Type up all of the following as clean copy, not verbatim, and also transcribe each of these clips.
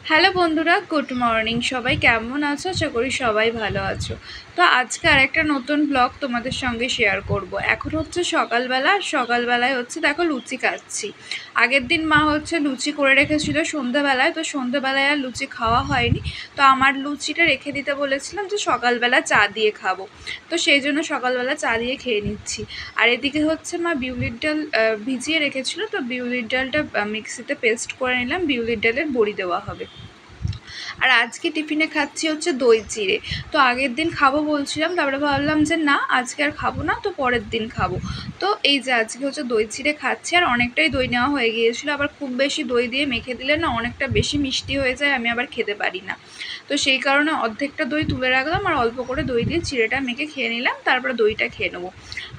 Hello বন্ধুরা, good morning. সবাই কেমন আছো? আশা করি সবাই ভালো আছো। তো আজকে আরেকটা নতুন ব্লগ তোমাদের সঙ্গে শেয়ার করব। এখন হচ্ছে সকালবেলা, আর সকালবেলায় হচ্ছে দেখো লুচি খাচ্ছি। আগের দিন মা হচ্ছে লুচি করে রেখেছিল সন্ধেবেলায়, তো সন্ধেবেলায় আর লুচি খাওয়া হয়নি। তো আমার লুচিটা রেখে দিতে বলেছিলাম যে সকালবেলা চা দিয়ে খাবো, তো সেই জন্য সকালবেলা চা দিয়ে খেয়ে নিচ্ছি। আর এদিকে হচ্ছে মা বিউলির ডাল ভিজিয়ে রেখেছিল, তো বিউলির ডালটা মিক্সিতে পেস্ট করে নিলাম, বিউলির ডালের বড়ি দেওয়া হবে। আর আজকে টিফিনে খাচ্ছি হচ্ছে দই চিড়ে। তো আগের দিন খাবো বলছিলাম, তারপরে ভাবলাম যে না, আজকে আর খাবো না, তো পরের দিন খাবো। তো এই যে আজকে হচ্ছে দই চিড়ে খাচ্ছি। আর অনেকটাই দই নেওয়া হয়ে গিয়েছিলো, আবার খুব বেশি দই দিয়ে মেখে দিলে না অনেকটা বেশি মিষ্টি হয়ে যায়, আমি আবার খেতে পারি না। তো সেই কারণে অর্ধেকটা দই তুলে রাখলাম, আর অল্প করে দই দিয়ে চিড়েটা মেখে খেয়ে নিলাম, তারপরে দইটা খেয়ে নেবো।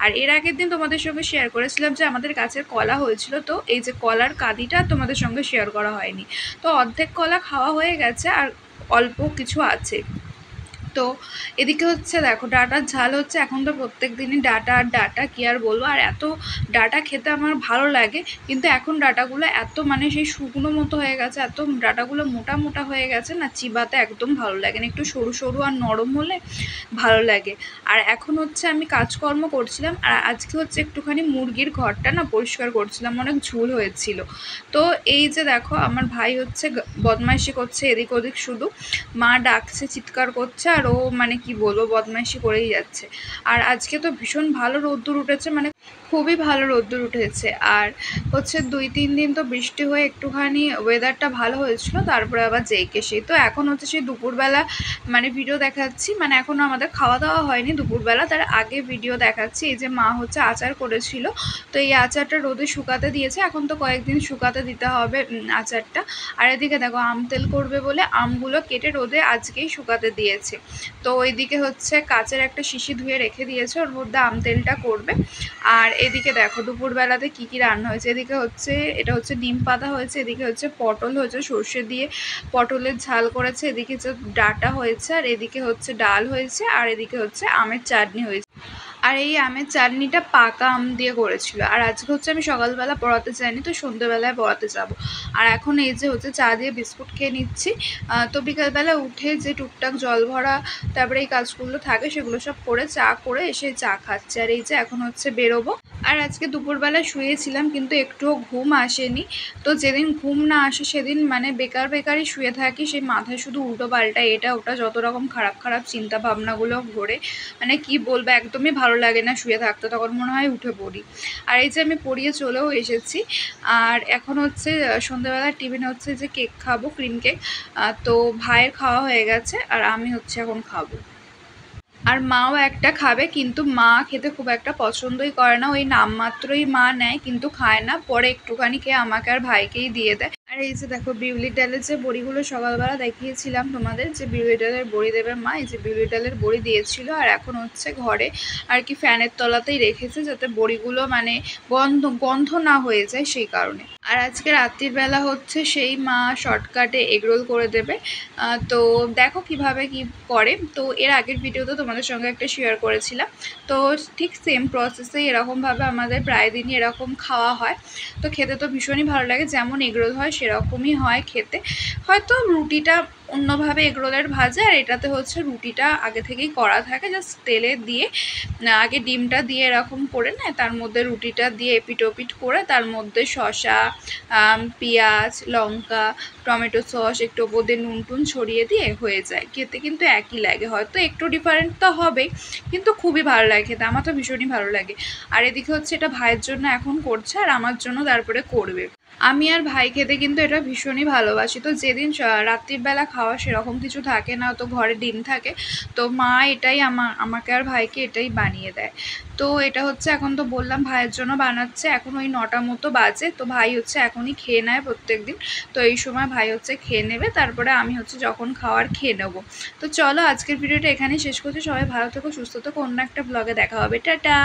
আর এর আগের দিন তোমাদের সঙ্গে শেয়ার করেছিলাম যে আমাদের গাছের কলা হয়েছিল, তো এই যে কলার কাঁদিটা তোমাদের সঙ্গে শেয়ার করা হয়নি। তো অর্ধেক কলা খাওয়া হয়ে গেছে, আর অল্প কিছু আছে। তো এদিকে হচ্ছে দেখো ডাঁটার ঝাল হচ্ছে। এখন তো প্রত্যেক দিনই ডাঁটা আর ডাঁটা, কী আর বলবো। আর এত ডাঁটা খেতে আমার ভালো লাগে, কিন্তু এখন ডাঁটাগুলো এত মানে সেই শুকনো মতো হয়ে গেছে, এত ডাঁটাগুলো মোটা মোটা হয়ে গেছে না, চিবাতে একদম ভালো লাগে না। একটু সরু সরু আর নরম হলে ভালো লাগে। আর এখন হচ্ছে আমি কাজকর্ম করছিলাম, আর আজকে হচ্ছে একটুখানি মুরগির ঘরটা না পরিষ্কার করছিলাম, অনেক ঝুল হয়েছিল। তো এই যে দেখো আমার ভাই হচ্ছে বদমাইশি করছে এদিক ওদিক শুধু, মা ডাকছে, চিৎকার করছে, আর ও মানে কি বলবো বদমাইশি করেই যাচ্ছে। আর আজকে তো ভীষণ ভালো রোদ্দুর উঠেছে, মানে খুবই ভালো রোদ্দুর উঠেছে। আর হচ্ছে 2-3 দিন তো বৃষ্টি হয়ে একটুখানি ওয়েদারটা ভালো হয়েছিল, তারপরে আবার যেইকে সেই। তো এখন হচ্ছে সেই দুপুরবেলা মানে ভিডিও দেখাচ্ছি, মানে এখনও আমাদের খাওয়া দাওয়া হয়নি দুপুরবেলা, তার আগে ভিডিও দেখাচ্ছি। এই যে মা হচ্ছে আচার করেছিল, তো এই আচারটা রোদে শুকাতে দিয়েছে, এখন তো কয়েকদিন শুকাতে দিতে হবে আচারটা। আর এদিকে দেখো আম তেল করবে বলে আমগুলো কেটে রোদে আজকেই শুকাতে দিয়েছে। তো ওইদিকে হচ্ছে কাচের একটা শিশি ধুয়ে রেখে দিয়েছে, ওর মধ্যে আম তেলটা করবে। আর এদিকে দেখো দুপুরবেলাতে কি কি রান্না হয়েছে। এদিকে হচ্ছে এটা হচ্ছে ডিম পাতা হয়েছে, এদিকে হচ্ছে পটল হয়েছে সর্ষে দিয়ে, পটলের ঝাল করেছে, এদিকে হচ্ছে ডাঁটা হয়েছে, আর এদিকে হচ্ছে ডাল হয়েছে, আর এদিকে হচ্ছে আমের চাটনি হয়েছে। আর এই আমের চাটনিটা পাকা আম দিয়ে করেছিল। আর আজকে হচ্ছে আমি সকালবেলা পড়াতে যাইনি, তো সন্ধ্যেবেলায় পড়াতে যাব। আর এখন এই যে হচ্ছে চা দিয়ে বিস্কুট খেয়ে নিচ্ছি। তো বিকালবেলা উঠে যে টুকটাক জল ভরা, তারপরে এই কাজগুলো থাকে সেগুলো সব করে চা করে এসে চা খাচ্ছে। আর এই যে এখন হচ্ছে বেরোবো। আর আজকে দুপুরবেলা শুয়েছিলাম, কিন্তু একটুও ঘুম আসেনি। তো যেদিন ঘুম না আসে সেদিন মানে বেকার বেকারই শুয়ে থাকি, সেই মাথায় শুধু উল্টো পাল্টা এটা ওটা যত রকম খারাপ খারাপ চিন্তা ভাবনাগুলো ঘোরে, মানে কি বলবো, একদমই ভালো লাগে না শুয়ে থাকতে, তখন মনে হয় উঠে পড়ি। আর এই যে আমি পড়িয়ে চলেও এসেছি। আর এখন হচ্ছে সন্ধ্যাবেলার টিফিনে হচ্ছে যে কেক খাবো, ক্রিম কেক। তো ভাইয়ের খাওয়া হয়ে গেছে, আর আমি হচ্ছে এখন খাবো। আর মাও একটা খাবে, কিন্তু মা খেতে খুব একটা পছন্দই করে না, ওই নামমাত্রই মা নেয় কিন্তু খায় না, পরে একটুখানি খেয়ে আমাকে আর ভাইকেই দিয়ে দেয়। আর এই যে দেখো বিউলির ডালের যে বড়িগুলো সকালবেলা দেখিয়েছিলাম তোমাদের, যে বিউলির ডালের বড়ি দেবে মা, এই যে বিউলির ডালের বড়ি দিয়েছিল। আর এখন হচ্ছে ঘরে আর কি ফ্যানের তলাতেই রেখেছে, যাতে বড়িগুলো মানে গন্ধ না হয়ে যায়, সেই কারণে। আর আজকে রাত্রির বেলা হচ্ছে সেই মা শর্টকাটে এগরোল করে দেবে। তো দেখো কিভাবে কি করে। তো এর আগের ভিডিওতে তোমাদের সঙ্গে একটা শেয়ার করেছিলাম, তো ঠিক সেম প্রসেসে এরকমভাবে আমাদের প্রায় দিনই এরকম খাওয়া হয়। তো খেতে তো ভীষণই ভালো লাগে, যেমন এগরোল হয় সেরকমই হয় খেতে। হয়তো রুটিটা অন্যভাবে এগরোলের ভাজে, আর এটাতে হচ্ছে রুটিটা আগে থেকেই করা থাকে, জাস্ট তেলে দিয়ে আগে ডিমটা দিয়ে এরকম করে নেয়, তার মধ্যে রুটিটা দিয়ে এপিট ওপিট করে তার মধ্যে শসা, পেঁয়াজ, লঙ্কা, টমেটো সস, একটু ওপর দিয়ে নুন টুন ছড়িয়ে দিয়ে হয়ে যায়। খেতে কিন্তু একই লাগে, হয়তো একটু ডিফারেন্ট তো হবেই, কিন্তু খুবই ভালো লাগে খেতে, আমার তো ভীষণই ভালো লাগে। আর এদিকে হচ্ছে এটা ভাইয়ের জন্য এখন করছে, আর আমার জন্য তারপরে করবে। আমি আর ভাই খেতে কিন্তু এটা ভীষণই ভালোবাসি। তো যেদিন রাত্রির বেলা খাওয়া সেরকম কিছু থাকে না, তো ঘরে ডিম থাকে, তো মা এটাই আমাকে আর ভাইকে এটাই বানিয়ে দেয়। তো এটা হচ্ছে এখন তো বললাম ভাইয়ের জন্য বানাচ্ছে, এখন ওই 9টা মতো বাজে, তো ভাই হচ্ছে এখনই খেয়ে নেয় প্রত্যেক দিন। তো এই সময় ভাই হচ্ছে খেয়ে নেবে, তারপরে আমি হচ্ছে যখন খাওয়ার খেয়ে নেবো। তো চলো আজকের ভিডিওটা এখানেই শেষ করছি। সবাই ভালো থেকো, সুস্থ থেকো, অন্য একটা ব্লগে দেখা হবে। টাটা।